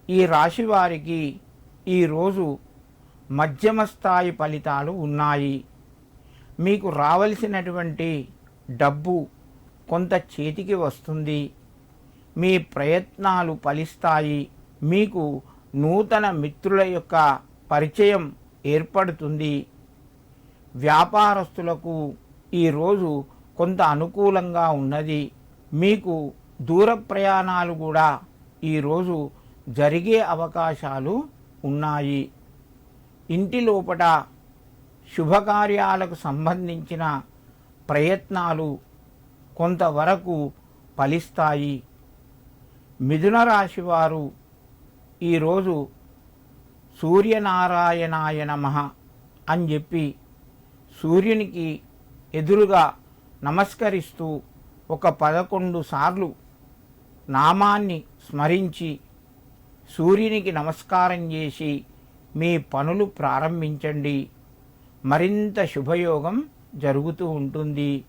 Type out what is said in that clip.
ఈ రాశి వారికి ఈరోజు మధ్యమ స్థాయి ఫలితాలు ఉన్నాయి. మీకు రావలసినటువంటి డబ్బు కొంత చేతికి వస్తుంది. మీ ప్రయత్నాలు ఫలిస్తాయి. మీకు నూతన మిత్రుల యొక్క పరిచయం ఏర్పడుతుంది. వ్యాపారస్తులకు ఈరోజు కొంత అనుకూలంగా ఉన్నది. మీకు దూర ప్రయాణాలు కూడా ఈరోజు జరిగే అవకాశాలు ఉన్నాయి. ఇంటి లోపల శుభకార్యాలకు సంబంధించిన ప్రయత్నాలు కొంతవరకు ఫలిస్తాయి. మిథున రాశి వారు ఈరోజు సూర్యనారాయణాయ నమః అని చెప్పి సూర్యునికి ఎదురుగా నమస్కరిస్తూ ఒక 11 సార్లు నామాన్ని స్మరించి సూర్యునికి నమస్కారం చేసి మీ పనులు ప్రారంభించండి. మరింత శుభయోగం జరుగుతూ ఉంటుంది.